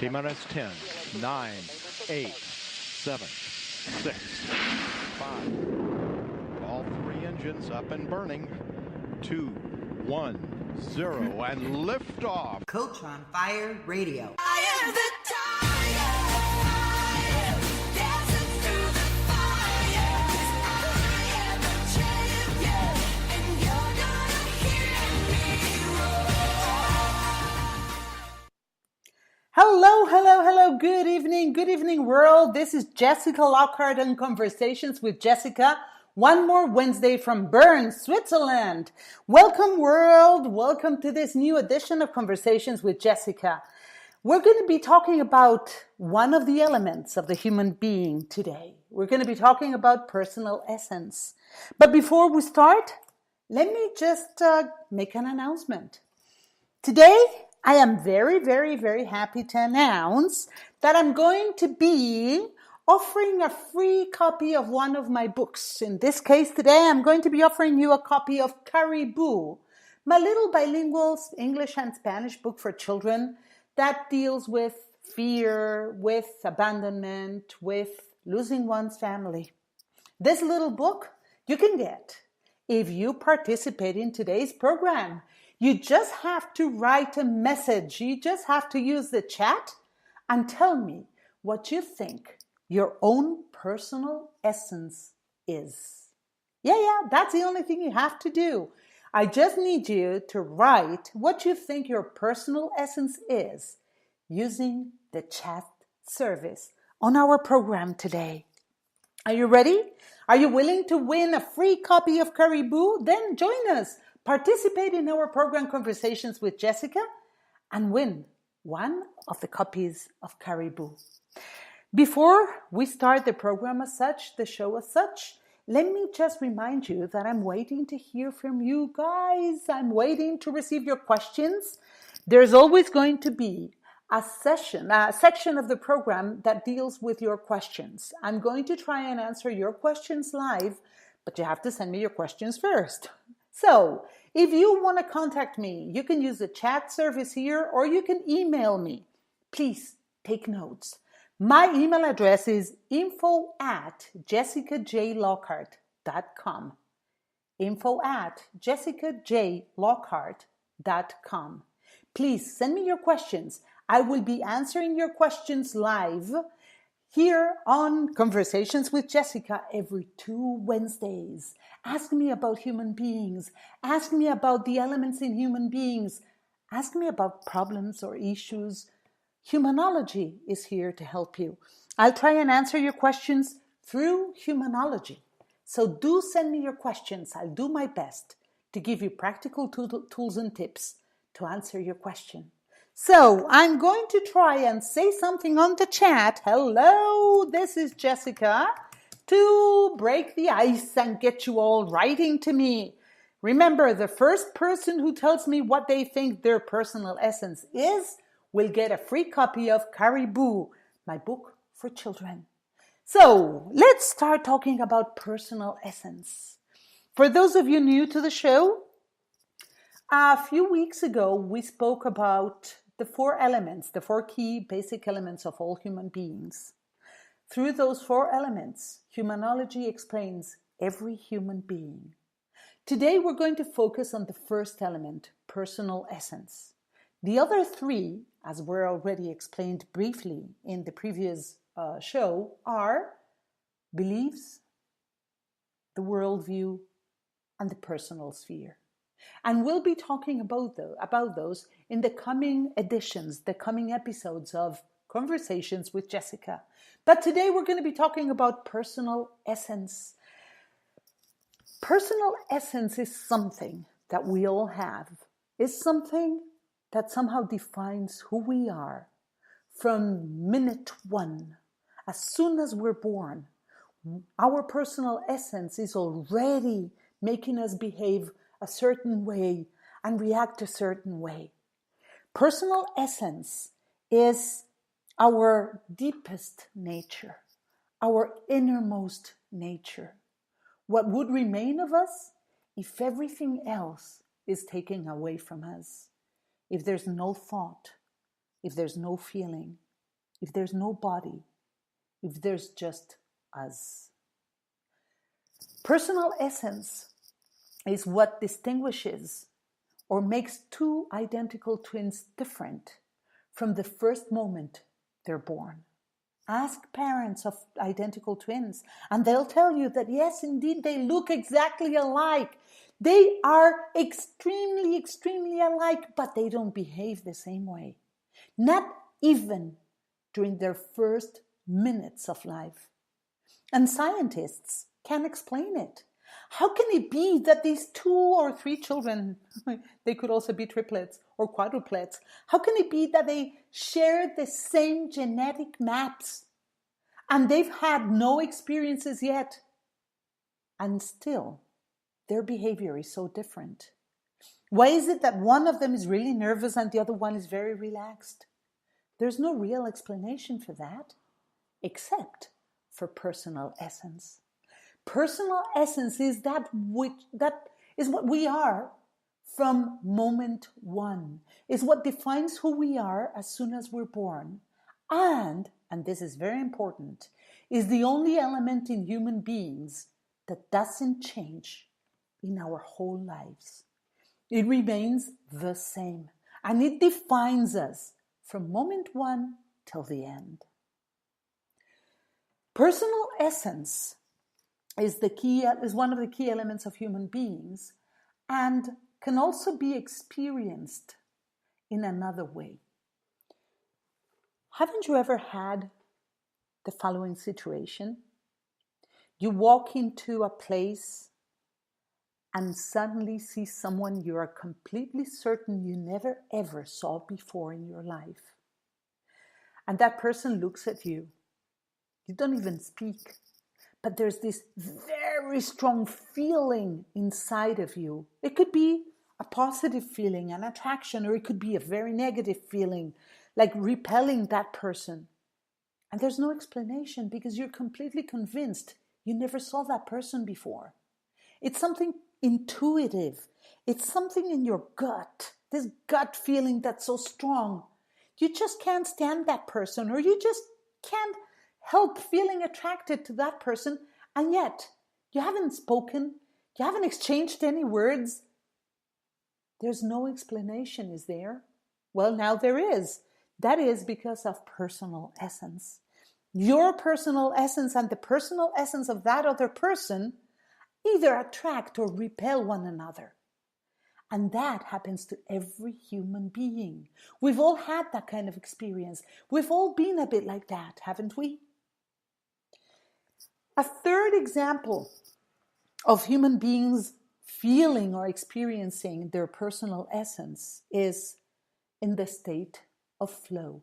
T-minus 10, 9, 8, 7, 6, 5. All three engines up and burning. 2, 1, 0, and liftoff. Coach on Fire Radio. I am the tiger, dancing through the fire. 'Cause I am a champion, and you're gonna hear me roar. Hello. Good evening, world. This is Jessica Lockhart and Conversations with Jessica. One more Wednesday from Bern, Switzerland. Welcome, world. Welcome to this new edition of Conversations with Jessica. We're going to be talking about one of the elements of the human being today. We're going to be talking about personal essence. But before we start, let me just make an announcement. Today, I am very happy to announce that I'm going to be offering a free copy of one of my books. In this case today, I'm going to be offering you a copy of Caribou, my little bilingual English and Spanish book for children that deals with fear, with abandonment, with losing one's family. This little book you can get if you participate in today's program. You just have to write a message. You just have to use the chat and tell me what you think your own personal essence is. Yeah, that's the only thing you have to do. I just need you to write what you think your personal essence is using the chat service on our program today. Are you ready? Are you willing to win a free copy of Caribou? Then join us. Participate in our program Conversations with Jessica and win one of the copies of Caribou. Before we start the program as such, the show as such, let me just remind you that I'm waiting to hear from you guys. I'm waiting to receive your questions. There's always going to be a section of the program that deals with your questions. I'm going to try and answer your questions live, but you have to send me your questions first. So, if you want to contact me, you can use the chat service here or you can email me. Please take notes. My email address is info@jessicajlockhart.com. info@jessicajlockhart.com. Please send me your questions. I will be answering your questions live here on Conversations with Jessica every 2 Wednesdays. Ask me about human beings. Ask me about the elements in human beings. Ask me about problems or issues. Humanology is here to help you. I'll try and answer your questions through Humanology. So do send me your questions. I'll do my best to give you practical tools and tips to answer your question. So I'm going to try and say something on the chat. Hello, this is Jessica, to break the ice and get you all writing to me. Remember, the first person who tells me what they think their personal essence is will get a free copy of Caribou, my book for children. So let's start talking about personal essence. For those of you new to the show, a few weeks ago we spoke about the 4 elements, the 4 key basic elements of all human beings. Through those 4 elements, Humanology explains every human being. Today we're going to focus on the first element, personal essence. The other 3, as were already explained briefly in the previous show, are beliefs, the worldview, and the personal sphere. And we'll be talking about those in the coming editions, the coming episodes of Conversations with Jessica. But today we're going to be talking about personal essence. Personal essence is something that we all have. It's something that somehow defines who we are from minute 1. As soon as we're born, our personal essence is already making us behave a certain way and react a certain way. Personal essence is our deepest nature, our innermost nature. What would remain of us if everything else is taken away from us? If there's no thought, if there's no feeling, if there's no body, if there's just us? Personal essence is what distinguishes or makes two identical twins different from the first moment they're born. Ask parents of identical twins, and they'll tell you that yes, indeed, they look exactly alike. They are extremely, extremely alike, but they don't behave the same way. Not even during their first minutes of life. And scientists can explain it. How can it be that these 2 or 3 children, they could also be triplets or quadruplets, how can it be that they share the same genetic maps and they've had no experiences yet, and still their behavior is so different? Why is it that one of them is really nervous and the other one is very relaxed? There's no real explanation for that, except for personal essence. Personal essence is that is what we are from moment one. Is what defines who we are as soon as we're born. And this is very important, is the only element in human beings that doesn't change in our whole lives. It remains the same, and it defines us from moment one till the end. Personal essence is one of the key elements of human beings, and can also be experienced in another way. Haven't you ever had the following situation? You walk into a place and suddenly see someone you are completely certain you never ever saw before in your life. And that person looks at you. You don't even speak. But there's this very strong feeling inside of you. It could be a positive feeling, an attraction, or it could be a very negative feeling, like repelling that person. And there's no explanation because you're completely convinced you never saw that person before. It's something intuitive. It's something in your gut, this gut feeling that's so strong. You just can't stand that person, or you just can't help feeling attracted to that person, and yet you haven't spoken, you haven't exchanged any words. There's no explanation, is there? Well, now there is. That is because of personal essence. Your personal essence and the personal essence of that other person either attract or repel one another. And that happens to every human being. We've all had that kind of experience. We've all been a bit like that, haven't we? A third example of human beings feeling or experiencing their personal essence is in the state of flow.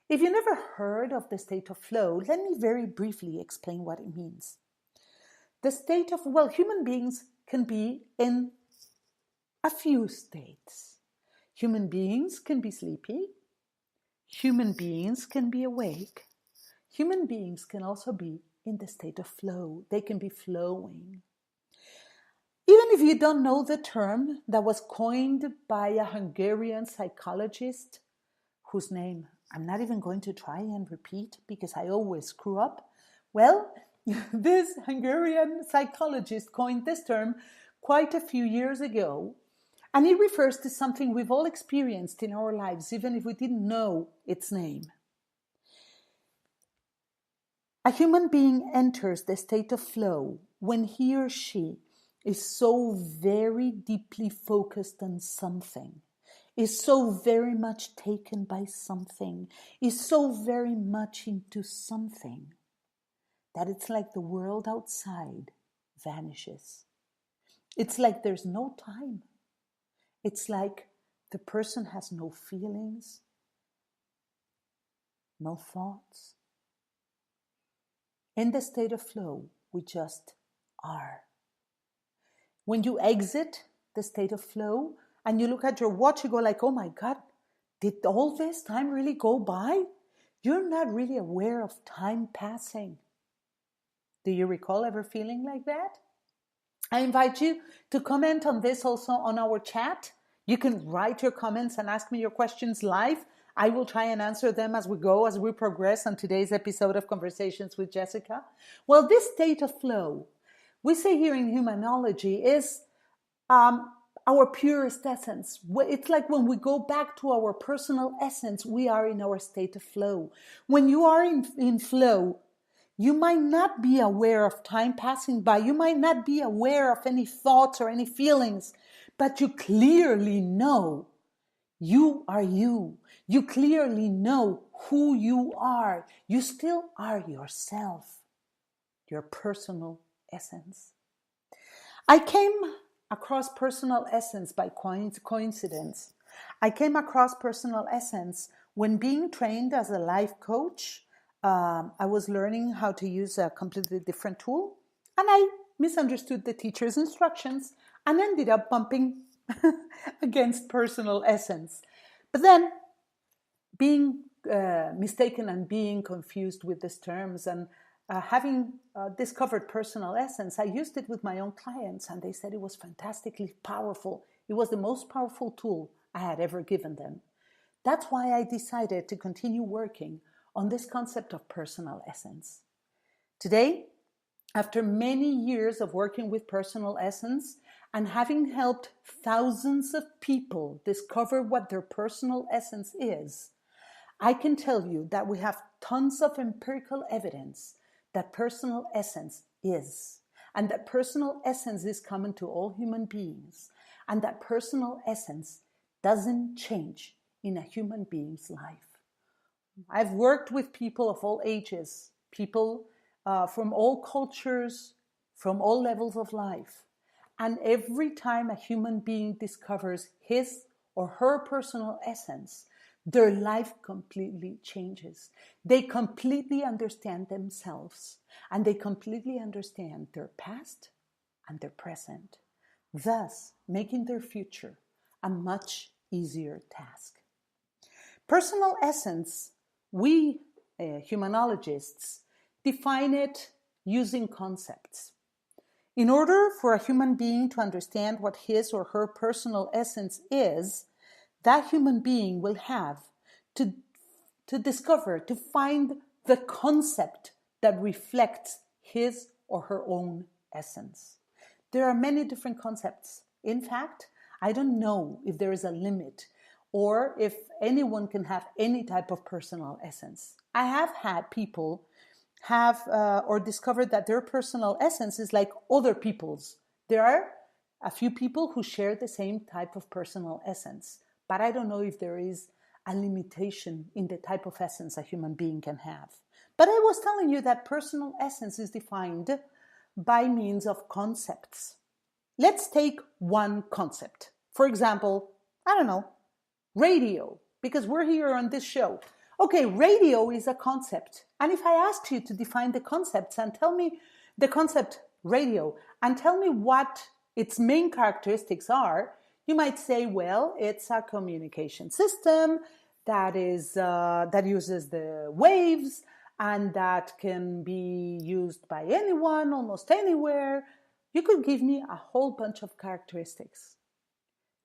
If you never heard of the state of flow, let me very briefly explain what it means. The state of, human beings can be in a few states. Human beings can be sleepy. Human beings can be awake. Human beings can also be in the state of flow. They can be flowing. Even if you don't know the term that was coined by a Hungarian psychologist, whose name I'm not even going to try and repeat because I always screw up. Well, this Hungarian psychologist coined this term quite a few years ago, and it refers to something we've all experienced in our lives, even if we didn't know its name. A human being enters the state of flow when he or she is so very deeply focused on something, is so very much taken by something, is so very much into something, that it's like the world outside vanishes. It's like there's no time. It's like the person has no feelings, no thoughts. In the state of flow, we just are. When you exit the state of flow and you look at your watch, you go like, oh my God, did all this time really go by? You're not really aware of time passing. Do you recall ever feeling like that? I invite you to comment on this also on our chat. You can write your comments and ask me your questions live. I will try and answer them as we go, as we progress on today's episode of Conversations with Jessica. Well, this state of flow, we say here in Humanology, is our purest essence. It's like when we go back to our personal essence, we are in our state of flow. When you are in flow, you might not be aware of time passing by. You might not be aware of any thoughts or any feelings, but you clearly know you are you. You clearly know who you are. You still are yourself, your personal essence. I came across Personal Essence by coincidence. I came across Personal Essence when being trained as a life coach. I was learning how to use a completely different tool, and I misunderstood the teacher's instructions and ended up bumping against Personal Essence. But then, being mistaken and being confused with these terms, and having discovered Personal Essence, I used it with my own clients, and they said it was fantastically powerful. It was the most powerful tool I had ever given them. That's why I decided to continue working on this concept of Personal Essence. Today, after many years of working with Personal Essence and having helped thousands of people discover what their personal essence is, I can tell you that we have tons of empirical evidence that personal essence is, and that personal essence is common to all human beings, and that personal essence doesn't change in a human being's life. I've worked with people of all ages, people from all cultures, from all levels of life. And every time a human being discovers his or her personal essence, their life completely changes. They completely understand themselves, and they completely understand their past and their present, thus making their future a much easier task. Personal essence, we humanologists define it using concepts. In order for a human being to understand what his or her personal essence is, that human being will have to discover, to find the concept that reflects his or her own essence. There are many different concepts. In fact, I don't know if there is a limit or if anyone can have any type of personal essence. I have had people have or discovered that their personal essence is like other people's. There are a few people who share the same type of personal essence, but I don't know if there is a limitation in the type of essence a human being can have. But I was telling you that personal essence is defined by means of concepts. Let's take one concept. For example, I don't know, radio, because we're here on this show. Okay, radio is a concept. And if I asked you to define the concepts and tell me the concept radio and tell me what its main characteristics are, you might say, well, it's a communication system that uses the waves and that can be used by anyone, almost anywhere. You could give me a whole bunch of characteristics.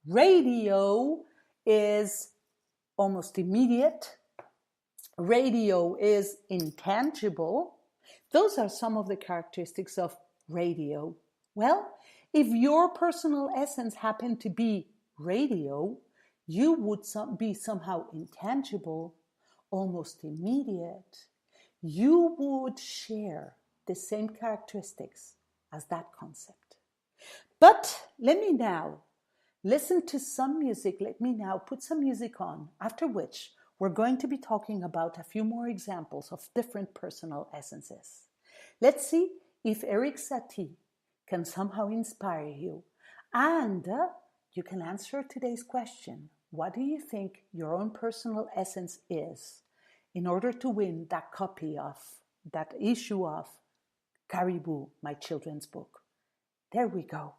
Radio is almost immediate. Radio is intangible. Those are some of the characteristics of radio. Well, if your personal essence happened to be radio, you would be somehow intangible, almost immediate. You would share the same characteristics as that concept. But let me now listen to some music. Let me now put some music on, after which we're going to be talking about a few more examples of different personal essences. Let's see if Eric Satie can somehow inspire you. And you can answer today's question. What do you think your own personal essence is in order to win that copy of, that issue of Caribou, my children's book? There we go.